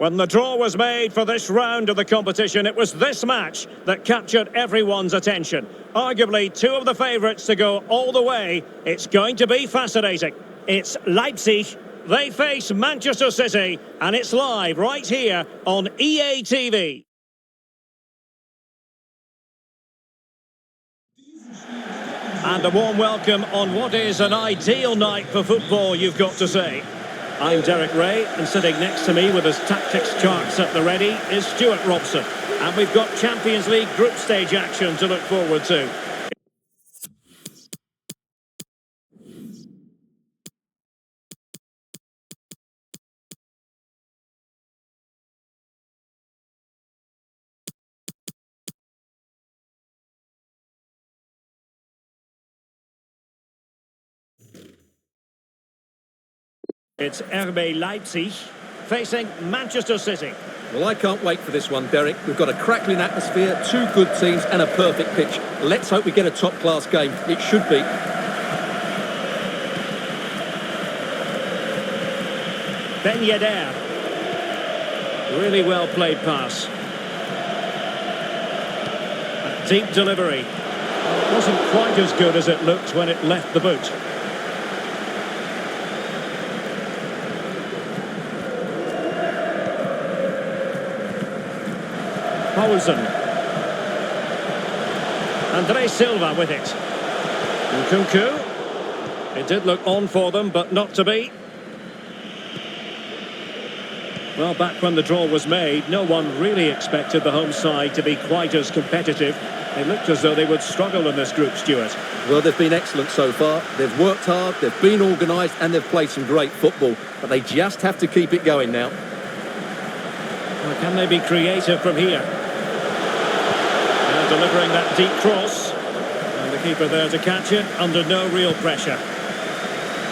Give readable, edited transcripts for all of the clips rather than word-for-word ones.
When the draw was made for this round of the competition, it was this match that captured everyone's attention. Arguably two of the favourites to go all the way. It's going to be fascinating. It's Leipzig. They face Manchester City, and it's live right here on EA TV. And a warm welcome on what is an ideal night for football, you've got to say. I'm Derek Ray, and sitting next to me with his tactics charts at the ready is Stuart Robson. And we've got Champions League group stage action to look forward to. It's RB Leipzig facing Manchester City. Well, I can't wait for this one, Derek. We've got a crackling atmosphere, two good teams and a perfect pitch. Let's hope we get a top-class game. It should be. Ben Yedder. Really well played pass. A deep delivery. It wasn't quite as good as it looked when it left the boot. Poulsen. Andre Silva with it. Nkunku. It did look on for them, but not to be. Well, back when the draw was made, no one really expected the home side to be quite as competitive. They looked as though they would struggle in this group, Stuart. Well, they've been excellent so far. They've worked hard, they've been organised, and they've played some great football. But they just have to keep it going now. Well, can they be creative from here? And delivering that deep cross. And the keeper there to catch it under no real pressure.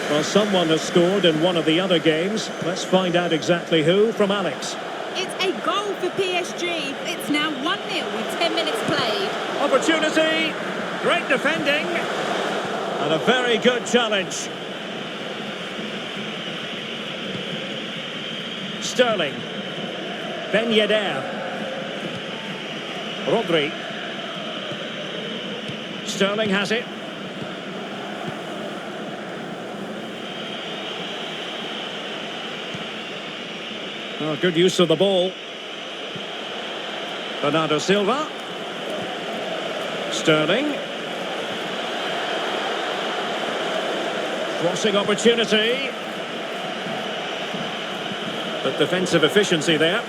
Well, someone has scored in one of the other games. Let's find out exactly who from Alex. It's a goal for PSG. It's now 1-0 with 10 minutes played. Opportunity. Great defending. And a very good challenge. Sterling. Ben Yedder. Rodri. Sterling has it. Oh, good use of the ball. Bernardo Silva. Sterling. Crossing opportunity. But defensive efficiency there.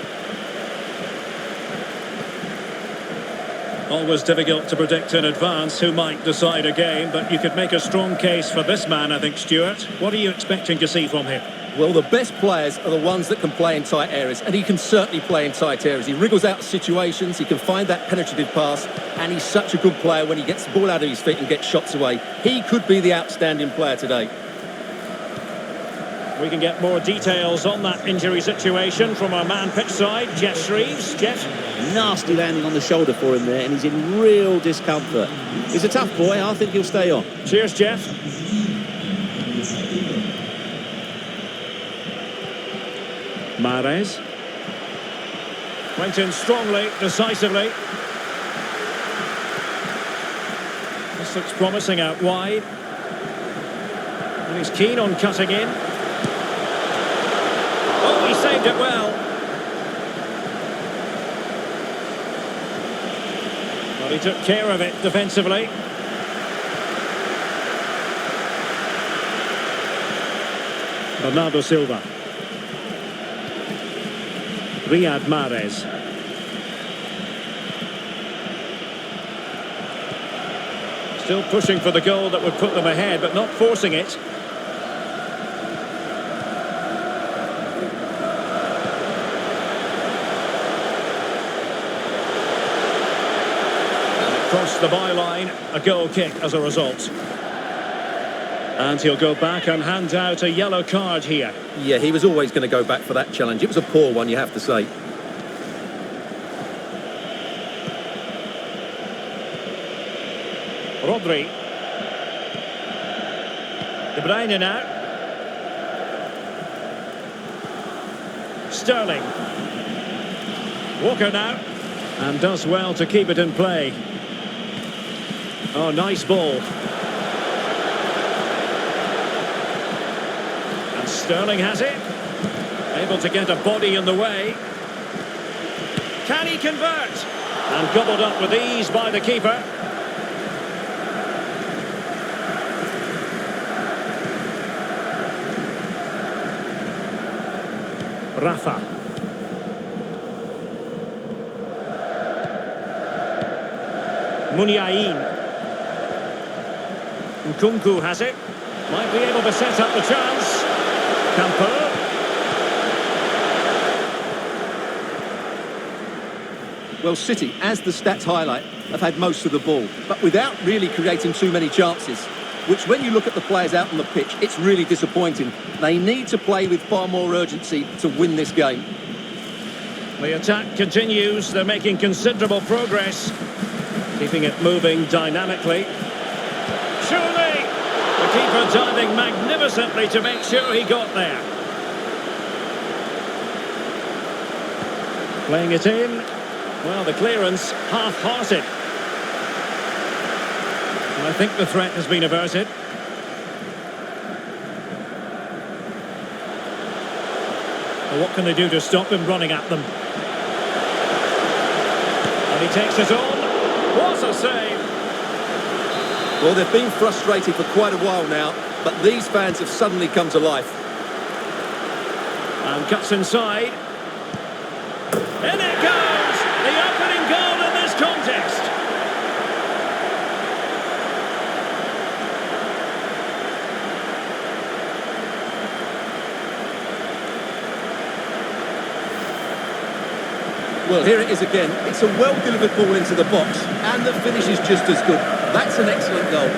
Always difficult to predict in advance who might decide a game, but you could make a strong case for this man, I think, Stuart. What are you expecting to see from him? Well, the best players are the ones that can play in tight areas, and he can certainly play in tight areas. He wriggles out of situations, he can find that penetrative pass, and he's such a good player when he gets the ball out of his feet and gets shots away. He could be the outstanding player today. We can get more details on that injury situation from our man pitch side, Jeff Shreves. Jeff? Nasty landing on the shoulder for him there, and he's in real discomfort. He's a tough boy. I think he'll stay on. Cheers, Jeff. Mahrez. Went in strongly, decisively. This looks promising out wide. And he's keen on cutting in. Oh, he saved it well. Well, he took care of it defensively. Bernardo Silva. Riyad Mahrez. Still pushing for the goal that would put them ahead, but not forcing it. Across the byline, a goal kick as a result. And he'll go back and hand out a yellow card here. Yeah, he was always going to go back for that challenge. It was a poor one, you have to say. Rodri. De Bruyne now. Sterling. Walker now, and does well to keep it in play. Oh, nice ball. And Sterling has it. Able to get a body in the way. Can he convert? And gobbled up with ease by the keeper. Rafa. Muniain. Nkunku has it. Might be able to set up the chance. Campo. Well, City, as the stats highlight, have had most of the ball, but without really creating too many chances, which when you look at the players out on the pitch, it's really disappointing. They need to play with far more urgency to win this game. The attack continues. They're making considerable progress. Keeping it moving dynamically. Surely! The keeper diving magnificently to make sure he got there. Playing it in. Well, the clearance half-hearted. And I think the threat has been averted. Well, what can they do to stop him running at them? And he takes it on. What a save! Well, they've been frustrated for quite a while now, but these fans have suddenly come to life. And cuts inside. In it goes! The opening goal in this contest! Well, here it is again. It's a well-delivered ball into the box, and the finish is just as good. That's an excellent goal.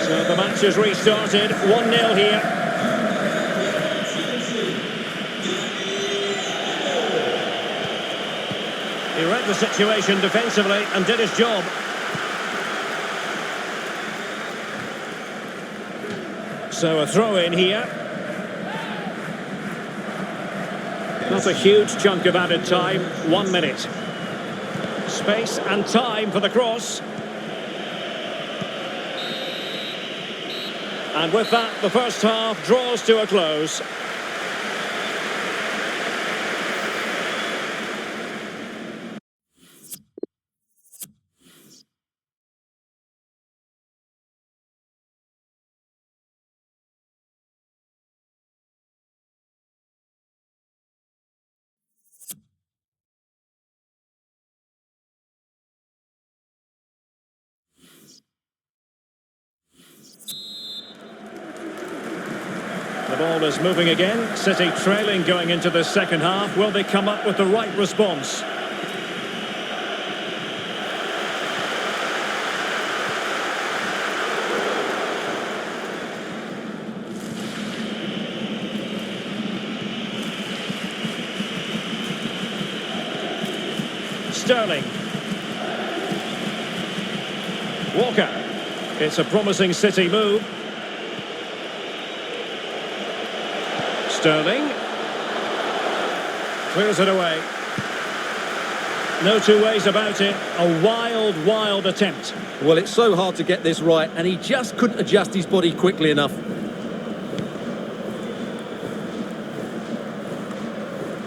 So the match has restarted. 1-0 here. He read the situation defensively and did his job. So a throw in here. Not a huge chunk of added time. 1 minute. Space and time for the cross. And with that, the first half draws to a close. The ball is moving again. City trailing going into the second half. Will they come up with the right response? Sterling. Walker. It's a promising City move. Sterling clears it away. No two ways about it. A wild, wild attempt. Well, it's so hard to get this right, and he just couldn't adjust his body quickly enough.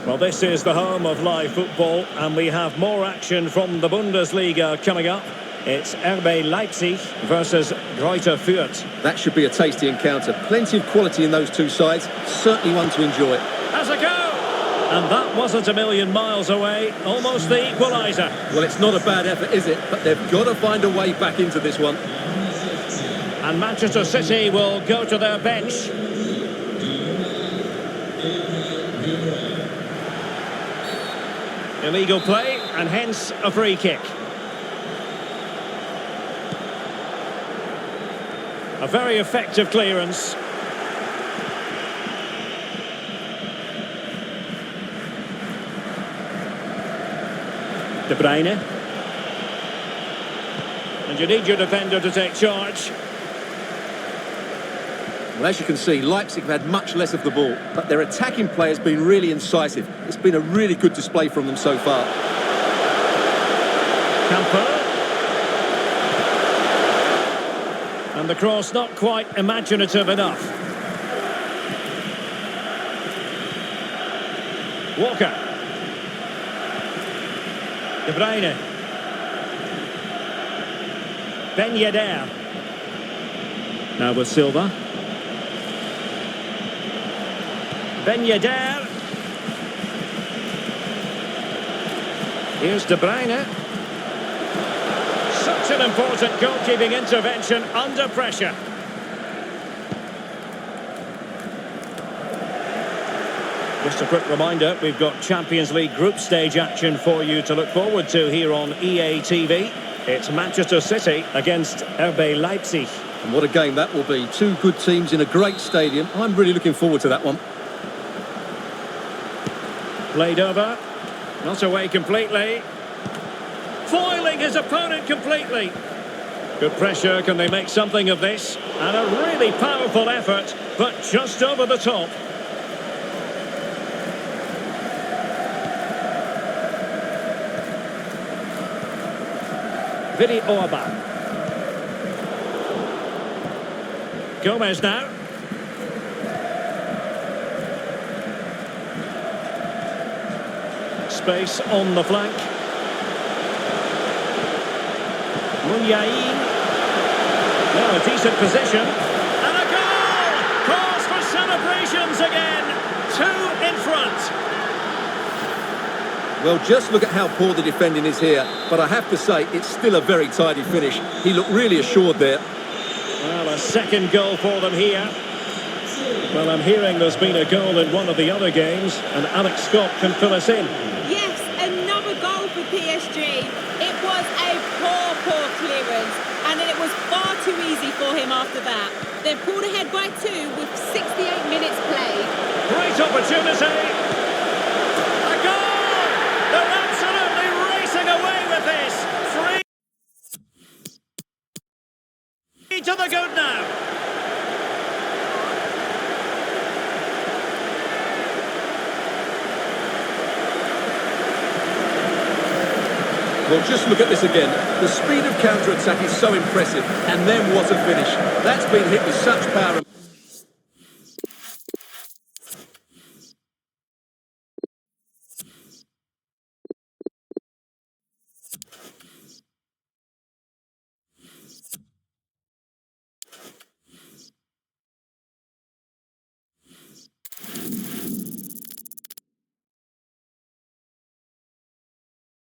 Well, this is the home of live football, and we have more action from the Bundesliga coming up. It's RB Leipzig versus Greuther Fürth. That should be a tasty encounter. Plenty of quality in those two sides. Certainly one to enjoy. Has a go! And that wasn't a million miles away. Almost the equaliser. Well, it's not a bad effort, is it? But they've got to find a way back into this one. And Manchester City will go to their bench. Illegal play, and hence a free kick. A very effective clearance. De Bruyne. And you need your defender to take charge. Well, as you can see, Leipzig have had much less of the ball, but their attacking play has been really incisive. It's been a really good display from them so far. Campo. And the cross not quite imaginative enough. Walker. De Bruyne. Ben Yedder. Now with Silva. Ben Yedder. Here's De Bruyne. Such an important goalkeeping intervention under pressure. Just a quick reminder, we've got Champions League group stage action for you to look forward to here on EA TV. It's Manchester City against RB Leipzig. And what a game that will be. Two good teams in a great stadium. I'm really looking forward to that one. Played over. Not away completely. Foiling his opponent completely. Good pressure. Can they make something of this? And a really powerful effort, but just over the top. Vidi Orban. Gomez now. Space on the flank. Munyain. Now a decent position. And a goal! Calls for celebrations again. Two in front. Well, just look at how poor the defending is here. But I have to say, it's still a very tidy finish. He looked really assured there. Well, a second goal for them here. Well, I'm hearing there's been a goal in one of the other games, and Alex Scott can fill us in. Yes, another goal for PSG. It was a poor clearance, and it was far too easy for him after that. They pulled ahead by 2 with 68 minutes played. Great opportunity. A goal! They're absolutely racing away with this. 3 to the good now. Well, just look at this again. The speed of counter-attack is so impressive. And then what a finish. That's been hit with such power.